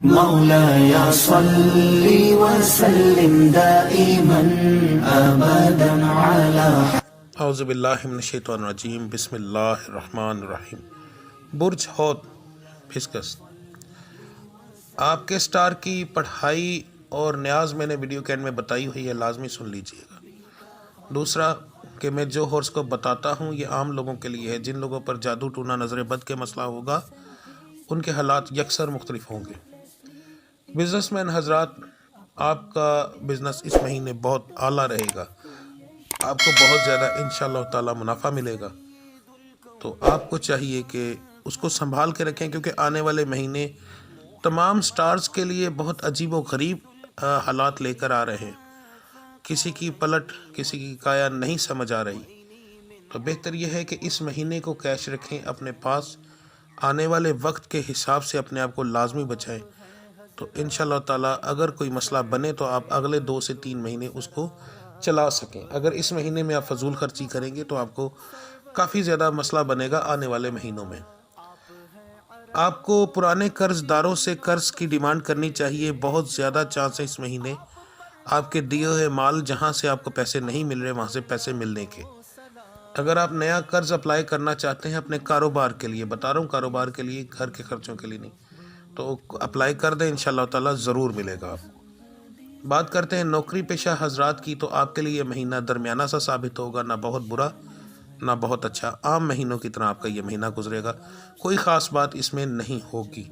مولاي صل وسلم دائما أبدا على اعوذ باللہ من الشیطان الرجیم، بسم اللہ الرحمن الرحیم۔ برج حوت فسکس، آپ کے سٹار کی پڑھائی اور نیاز میں نے ویڈیو کے اینڈ میں بتائی ہوئی ہے، لازمی سن لیجئے گا۔ دوسرا کہ میں جو ہورس کو بتاتا ہوں یہ عام لوگوں کے لیے ہے۔ جن لوگوں پر جادو ٹونا نظر بد کے مسئلہ ہوگا ان کے حالات یکسر مختلف ہوں گے۔ بزنس مین حضرات، آپ کا بزنس اس مہینے بہت اعلیٰ رہے گا، آپ کو بہت زیادہ انشاءاللہ تعالی منافع ملے گا، تو آپ کو چاہیے کہ اس کو سنبھال کے رکھیں، کیونکہ آنے والے مہینے تمام سٹارز کے لیے بہت عجیب و غریب حالات لے کر آ رہے ہیں۔ کسی کی پلٹ، کسی کی کایا نہیں سمجھ آ رہی، تو بہتر یہ ہے کہ اس مہینے کو کیش رکھیں اپنے پاس، آنے والے وقت کے حساب سے اپنے آپ کو لازمی بچائیں، تو انشاءاللہ تعالی اگر کوئی مسئلہ بنے تو آپ اگلے 2 سے 3 مہینے اس کو چلا سکیں۔ اگر اس مہینے میں آپ فضول خرچی کریں گے تو آپ کو کافی زیادہ مسئلہ بنے گا آنے والے مہینوں میں۔ آپ کو پرانے قرض داروں سے قرض کی ڈیمانڈ کرنی چاہیے، بہت زیادہ چانس ہے اس مہینے آپ کے دیے ہوئے مال جہاں سے آپ کو پیسے نہیں مل رہے وہاں سے پیسے ملنے کے۔ اگر آپ نیا قرض اپلائی کرنا چاہتے ہیں اپنے کاروبار کے لیے، بتا رہا ہوں کاروبار کے لیے، گھر کے خرچوں کے لیے نہیں، تو اپلائی کر دیں، انشاءاللہ تعالی ضرور ملے گا آپ کو۔ بات کرتے ہیں نوکری پیشہ حضرات کی، تو آپ کے لیے یہ مہینہ درمیانہ سا ثابت ہوگا، نہ بہت برا نہ بہت اچھا، عام مہینوں کی طرح آپ کا یہ مہینہ گزرے گا، کوئی خاص بات اس میں نہیں ہوگی۔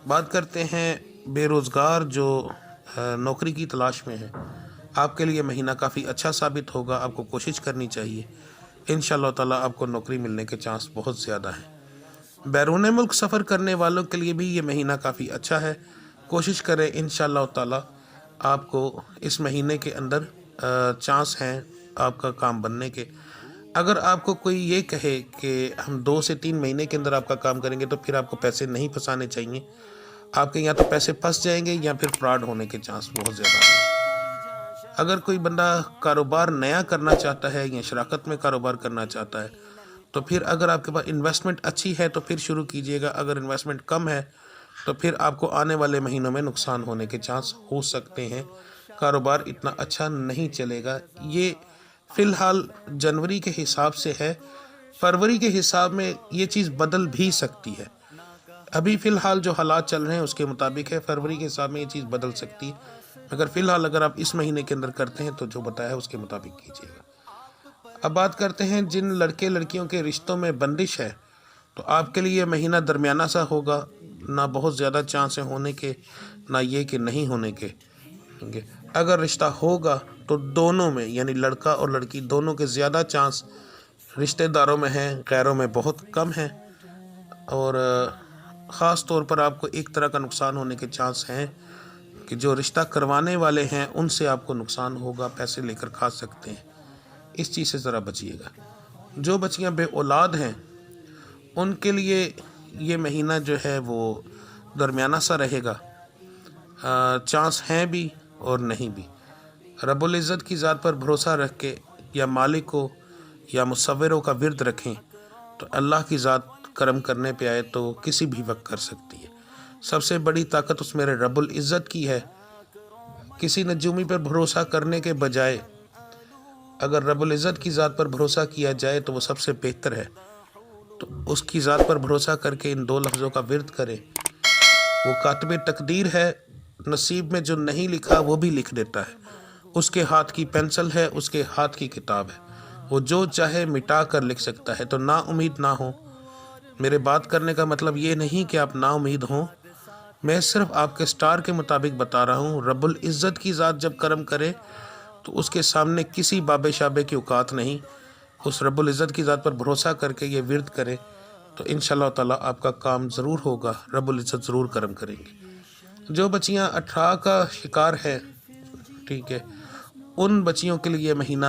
بات کرتے ہیں بے روزگار جو نوکری کی تلاش میں ہے، آپ کے لیے مہینہ کافی اچھا ثابت ہوگا، آپ کو کوشش کرنی چاہیے، انشاءاللہ تعالی آپ کو نوکری ملنے کے چانس بہت زیادہ ہیں۔ بیرون ملک سفر کرنے والوں کے لیے بھی یہ مہینہ کافی اچھا ہے، کوشش کریں انشاءاللہ تعالی آپ کو اس مہینے کے اندر چانس ہیں آپ کا کام بننے کے۔ اگر آپ کو کوئی یہ کہے کہ ہم 2 سے 3 مہینے کے اندر آپ کا کام کریں گے تو پھر آپ کو پیسے نہیں پھنسانے چاہیے، آپ کے یا تو پیسے پھنس جائیں گے یا پھر فراڈ ہونے کے چانس بہت زیادہ ہیں۔ اگر کوئی بندہ کاروبار نیا کرنا چاہتا ہے یا شراکت میں کاروبار کرنا چاہتا ہے تو پھر اگر آپ کے پاس انویسٹمنٹ اچھی ہے تو پھر شروع کیجئے گا، اگر انویسٹمنٹ کم ہے تو پھر آپ کو آنے والے مہینوں میں نقصان ہونے کے چانس ہو سکتے ہیں، کاروبار اتنا اچھا نہیں چلے گا۔ یہ فی الحال جنوری کے حساب سے ہے، فروری کے حساب میں یہ چیز بدل بھی سکتی ہے، ابھی فی الحال جو حالات چل رہے ہیں اس کے مطابق ہے، فروری کے حساب میں یہ چیز بدل سکتی ہے، مگر فی الحال اگر آپ اس مہینے کے اندر کرتے ہیں تو جو بتایا ہے اس کے مطابق کیجیے گا۔ اب بات کرتے ہیں جن لڑکے لڑکیوں کے رشتوں میں بندش ہے، تو آپ کے لیے مہینہ درمیانہ سا ہوگا، نہ بہت زیادہ چانس ہیں ہونے کے، نہ یہ کہ نہیں ہونے کے۔ اگر رشتہ ہوگا تو دونوں میں یعنی لڑکا اور لڑکی دونوں کے زیادہ چانس رشتہ داروں میں ہیں، غیروں میں بہت کم ہیں، اور خاص طور پر آپ کو ایک طرح کا نقصان ہونے کے چانس ہیں کہ جو رشتہ کروانے والے ہیں ان سے آپ کو نقصان ہوگا، پیسے لے کر کھا سکتے ہیں، اس چیز سے ذرا بچیے گا۔ جو بچیاں بے اولاد ہیں ان کے لیے یہ مہینہ جو ہے وہ درمیانہ سا رہے گا، چانس ہیں بھی اور نہیں بھی۔ رب العزت کی ذات پر بھروسہ رکھ کے یا مالک کو یا مصوروں کا ورد رکھیں تو اللہ کی ذات کرم کرنے پہ آئے تو کسی بھی وقت کر سکتی ہے۔ سب سے بڑی طاقت اس میرے رب العزت کی ہے، کسی نجومی پر بھروسہ کرنے کے بجائے اگر رب العزت کی ذات پر بھروسہ کیا جائے تو وہ سب سے بہتر ہے، تو اس کی ذات پر بھروسہ کر کے ان 2 لفظوں کا ورد کریں۔ وہ کاتب تقدیر ہے، نصیب میں جو نہیں لکھا وہ بھی لکھ دیتا ہے، اس کے ہاتھ کی پینسل ہے، اس کے ہاتھ کی کتاب ہے، وہ جو چاہے مٹا کر لکھ سکتا ہے، تو نا امید نہ ہو۔ میرے بات کرنے کا مطلب یہ نہیں کہ آپ نا امید ہوں، میں صرف آپ کے سٹار کے مطابق بتا رہا ہوں۔ رب العزت کی ذات جب کرم کرے تو اس کے سامنے کسی بابے شابے کی اوقات نہیں، اس رب العزت کی ذات پر بھروسہ کر کے یہ ورد کریں تو انشاءاللہ تعالی آپ کا کام ضرور ہوگا، رب العزت ضرور کرم کریں گے۔ جو بچیاں 18 کا شکار ہے، ٹھیک ہے، ان بچیوں کے لیے یہ مہینہ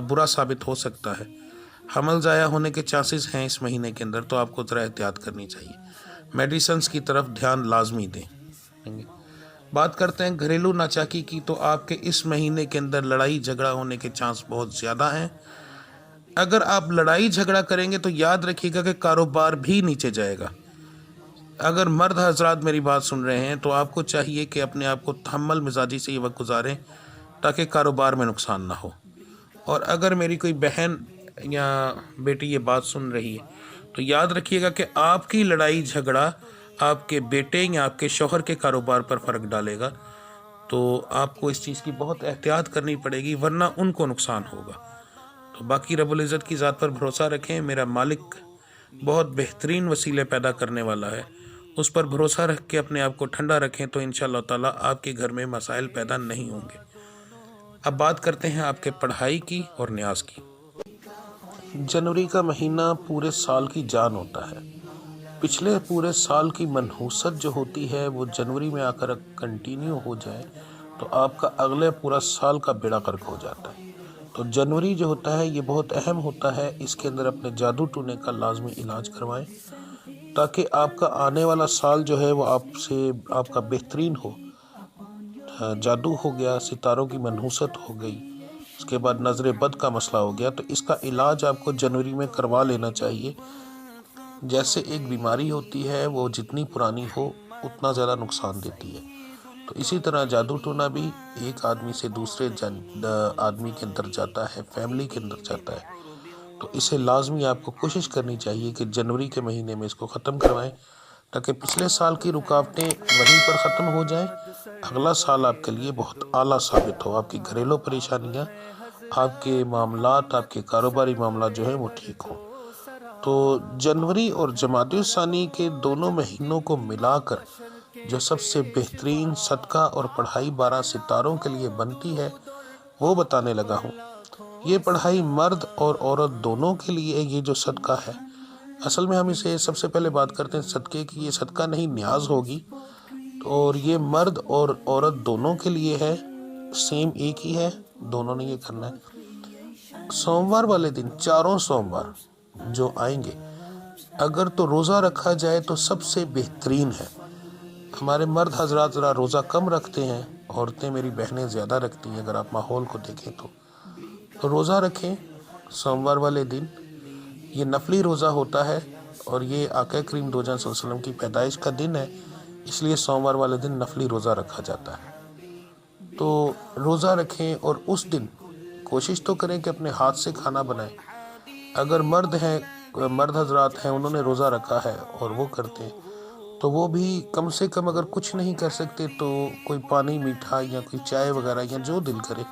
برا ثابت ہو سکتا ہے، حمل ضائع ہونے کے چانسز ہیں اس مہینے کے اندر، تو آپ کو ذرا احتیاط کرنی چاہیے، میڈیسنز کی طرف دھیان لازمی دیں۔ بات کرتے ہیں گھریلو ناچاکی کی، تو آپ کے اس مہینے کے اندر لڑائی جھگڑا ہونے کے چانس بہت زیادہ ہیں۔ اگر آپ لڑائی جھگڑا کریں گے تو یاد رکھیے گا کہ کاروبار بھی نیچے جائے گا۔ اگر مرد حضرات میری بات سن رہے ہیں تو آپ کو چاہیے کہ اپنے آپ کو تحمل مزاجی سے یہ وقت گزاریں تاکہ کاروبار میں نقصان نہ ہو. اور اگر میری کوئی بہن یا بیٹی یہ بات سن رہی ہے تو یاد رکھیے گا کہ آپ کی لڑائی جھگڑا آپ کے بیٹے یا آپ کے شوہر کے کاروبار پر فرق ڈالے گا. تو آپ کو اس چیز کی بہت احتیاط کرنی پڑے گی ورنہ ان کو نقصان ہوگا. تو باقی رب العزت کی ذات پر بھروسہ رکھیں. میرا مالک بہت بہترین وسیلے پیدا کرنے والا ہے. اس پر بھروسہ رکھ کے اپنے آپ کو ٹھنڈا رکھیں تو انشاءاللہ تعالیٰ آپ کے گھر میں مسائل پیدا نہیں ہوں گے. اب بات کرتے ہیں آپ کے پڑھائی کی اور نیاز کی. جنوری کا مہینہ پورے سال کی جان ہوتا ہے. پچھلے پورے سال کی منحوست جو ہوتی ہے وہ جنوری میں آ کر کنٹینیو ہو جائے تو آپ کا اگلے پورا سال کا بیڑا غرق ہو جاتا ہے. تو جنوری جو ہوتا ہے یہ بہت اہم ہوتا ہے. اس کے اندر اپنے جادو ٹونے کا لازمی علاج کروائیں تاکہ آپ کا آنے والا سال جو ہے وہ آپ کا بہترین ہو. جادو ہو گیا، ستاروں کی منحوست ہو گئی، اس کے بعد نظر بد کا مسئلہ ہو گیا، تو اس کا علاج آپ کو جنوری میں کروا لینا چاہیے. جیسے ایک بیماری ہوتی ہے وہ جتنی پرانی ہو اتنا زیادہ نقصان دیتی ہے، تو اسی طرح جادو ٹونا بھی ایک آدمی سے دوسرے آدمی کے اندر جاتا ہے، فیملی کے اندر جاتا ہے. تو اسے لازمی آپ کو کوشش کرنی چاہیے کہ جنوری کے مہینے میں اس کو ختم کروائیں تاکہ پچھلے سال کی رکاوٹیں وہیں پر ختم ہو جائیں. اگلا سال آپ کے لیے بہت اعلیٰ ثابت ہو. آپ کی گھریلو پریشانیاں، آپ کے معاملات، آپ کے کاروباری معاملات جو ہیں وہ ٹھیک ہوں. تو جنوری اور جمادی الثانی کے دونوں مہینوں کو ملا کر جو سب سے بہترین صدقہ اور پڑھائی 12 ستاروں کے لیے بنتی ہے وہ بتانے لگا ہوں. یہ پڑھائی مرد اور عورت دونوں کے لیے یہ جو صدقہ ہے، اصل میں ہم اسے سب سے پہلے بات کرتے ہیں صدقے کی. یہ صدقہ نہیں، نیاز ہوگی. اور یہ مرد اور عورت دونوں کے لیے ہے، سیم ایک ہی ہے، دونوں نے یہ کرنا ہے. سوموار والے دن، چاروں سوموار جو آئیں گے، اگر تو روزہ رکھا جائے تو سب سے بہترین ہے. ہمارے مرد حضرات ذرا روزہ کم رکھتے ہیں، عورتیں میری بہنیں زیادہ رکھتی ہیں. اگر آپ ماحول کو دیکھیں تو روزہ رکھیں سوموار والے دن. یہ نفلی روزہ ہوتا ہے اور یہ آقا کریم دو جہاں صلی اللہ علیہ وسلم کی پیدائش کا دن ہے، اس لیے سوموار والے دن نفلی روزہ رکھا جاتا ہے. تو روزہ رکھیں اور اس دن کوشش تو کریں کہ اپنے ہاتھ سے کھانا بنائیں. اگر مرد حضرات ہیں، انہوں نے روزہ رکھا ہے اور وہ کرتے ہیں تو وہ بھی کم سے کم اگر کچھ نہیں کر سکتے تو کوئی پانی میٹھا یا کوئی چائے وغیرہ یا جو دل کرے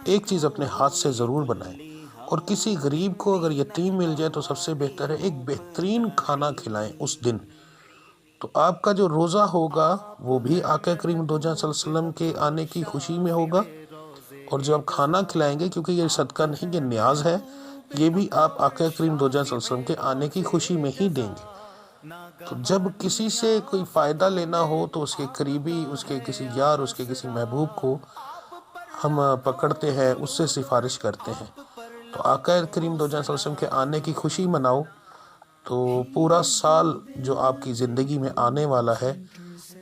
ایک چیز اپنے ہاتھ سے ضرور بنائیں. اور کسی غریب کو اگر یتیم مل جائے تو سب سے بہتر ہے ایک بہترین کھانا کھلائیں اس دن. تو آپ کا جو روزہ ہوگا وہ بھی آقا کریم دو جہاں صلی اللہ علیہ وسلم کے آنے کی خوشی میں ہوگا، اور جو آپ کھانا کھلائیں گے کیونکہ یہ صدقہ نہیں، یہ نیاز ہے، یہ بھی آپ آقا کریم دو جہاں صلی اللہ علیہ وسلم کے آنے کی خوشی میں ہی دیں گے. تو جب کسی سے کوئی فائدہ لینا ہو تو اس کے قریبی، اس کے کسی یار، اس کے کسی محبوب کو ہم پکڑتے ہیں، اس سے سفارش کرتے ہیں. تو آقا کریم دو جہاں صلی اللہ علیہ وسلم کے آنے کی خوشی مناؤ تو پورا سال جو آپ کی زندگی میں آنے والا ہے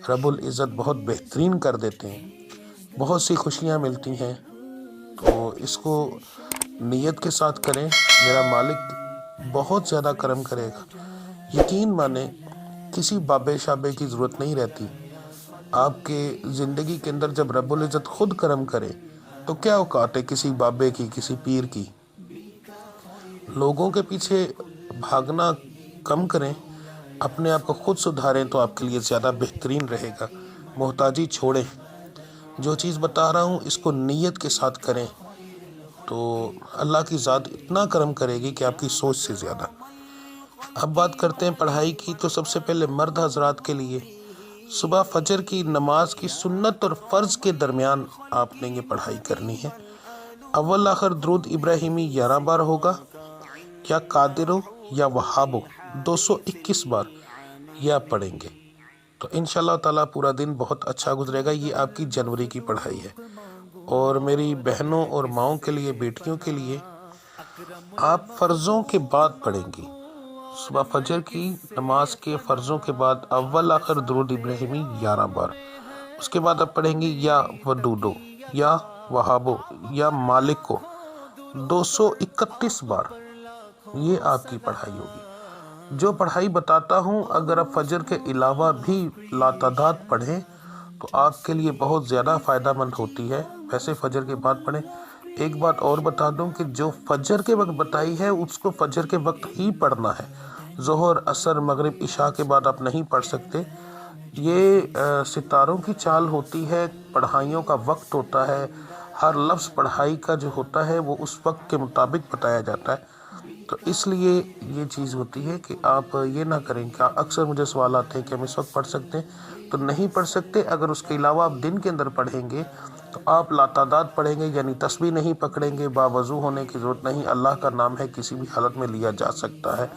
رب العزت بہت بہترین کر دیتے ہیں. بہت سی خوشیاں ملتی ہیں. تو اس کو نیت کے ساتھ کریں، میرا مالک بہت زیادہ کرم کرے گا. یقین مانیں کسی بابے شابے کی ضرورت نہیں رہتی. آپ کے زندگی کے اندر جب رب العزت خود کرم کرے تو کیا اوقات ہے کسی بابے کی، کسی پیر کی. لوگوں کے پیچھے بھاگنا کم کریں، اپنے آپ کو خود سدھاریں تو آپ کے لیے زیادہ بہترین رہے گا. محتاجی چھوڑیں. جو چیز بتا رہا ہوں اس کو نیت کے ساتھ کریں تو اللہ کی ذات اتنا کرم کرے گی کہ آپ کی سوچ سے زیادہ. اب بات کرتے ہیں پڑھائی کی. تو سب سے پہلے مرد حضرات کے لیے صبح فجر کی نماز کی سنت اور فرض کے درمیان آپ نے یہ پڑھائی کرنی ہے. اول آخر درود ابراہیمی 11 بار ہوگا، یا قادرو یا وہابو 221 بار یہ آپ پڑھیں گے تو انشاءاللہ تعالیٰ پورا دن بہت اچھا گزرے گا. یہ آپ کی جنوری کی پڑھائی ہے. اور میری بہنوں اور ماؤں کے لیے، بیٹیوں کے لیے، آپ فرضوں کے بعد پڑھیں گی. صبح فجر کی نماز کے فرضوں کے بعد اول آخر درود ابراہیمی 11 بار. اس کے بعد آپ پڑھیں گی یا ودودو یا وہابو یا مالک کو 231 بار. یہ آپ کی پڑھائی ہوگی. جو پڑھائی بتاتا ہوں اگر آپ فجر کے علاوہ بھی لاتعداد پڑھیں تو آپ کے لیے بہت زیادہ فائدہ مند ہوتی ہے۔ ویسے فجر کے بعد پڑھیں۔ ایک بات اور بتا دوں کہ جو فجر کے وقت بتائی ہے اس کو فجر کے وقت ہی پڑھنا ہے۔ ظہر، عصر، مغرب، عشاء کے بعد آپ نہیں پڑھ سکتے۔ یہ ستاروں کی چال ہوتی ہے، پڑھائیوں کا وقت ہوتا ہے، ہر لفظ پڑھائی کا جو ہوتا ہے وہ اس وقت کے مطابق بتایا جاتا ہے۔ تو اس لیے یہ چیز ہوتی ہے کہ آپ یہ نہ کریں کہ اکثر مجھے سوال آتے ہیں کہ ہم اس وقت پڑھ سکتے ہیں، تو نہیں پڑھ سکتے۔ اگر اس کے علاوہ آپ دن کے اندر پڑھیں گے تو آپ لاتعداد پڑھیں گے، یعنی تسبیح نہیں پکڑیں گے، باوضو ہونے کی ضرورت نہیں۔ اللہ کا نام ہے، کسی بھی حالت میں لیا جا سکتا ہے۔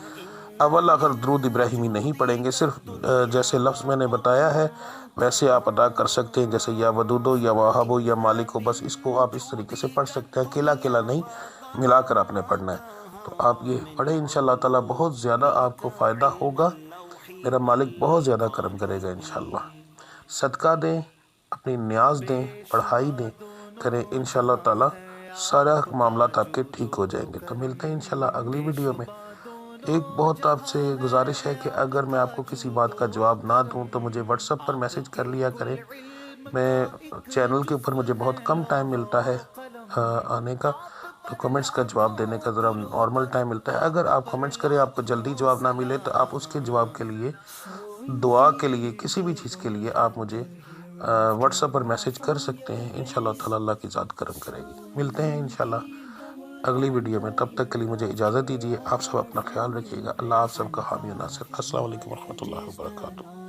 اول اگر درود ابراہیمی نہیں پڑھیں گے، صرف جیسے لفظ میں نے بتایا ہے ویسے آپ ادا کر سکتے ہیں، جیسے یا ودودو یا وہابو یا مالکو، بس اس کو آپ اس طریقے سے پڑھ سکتے ہیں۔ اکیلا اکیلا نہیں، ملا کر آپ نے پڑھنا ہے۔ تو آپ یہ پڑھیں، انشاءاللہ تعالیٰ بہت زیادہ آپ کو فائدہ ہوگا۔ میرا مالک بہت زیادہ کرم کرے گا انشاءاللہ۔ صدقہ دیں، اپنی نیاز دیں، پڑھائی دیں، کریں، انشاءاللہ تعالیٰ سارا معاملات آپ کے ٹھیک ہو جائیں گے۔ تو ملتے ہیں انشاءاللہ اگلی ویڈیو میں۔ ایک بہت آپ سے گزارش ہے کہ اگر میں آپ کو کسی بات کا جواب نہ دوں تو مجھے واٹس ایپ پر میسج کر لیا کریں۔ میں چینل کے اوپر مجھے بہت کم ٹائم ملتا ہے آنے کا، تو کمنٹس کا جواب دینے کا ذرا نارمل ٹائم ملتا ہے۔ اگر آپ کمنٹس کریں، آپ کو جلدی جواب نہ ملے تو آپ اس کے جواب کے لیے، دعا کے لیے، کسی بھی چیز کے لیے آپ مجھے واٹس ایپ پر میسج کر سکتے ہیں۔ انشاءاللہ تعالیٰ اللہ کی ذات کرم کرے گی۔ ملتے ہیں انشاءاللہ اگلی ویڈیو میں، تب تک کے لیے مجھے اجازت دیجیے۔ آپ سب اپنا خیال رکھیے گا۔ اللہ آپ سب کا حامی و ناصر۔ السلام علیکم ورحمۃ اللہ وبرکاتہ۔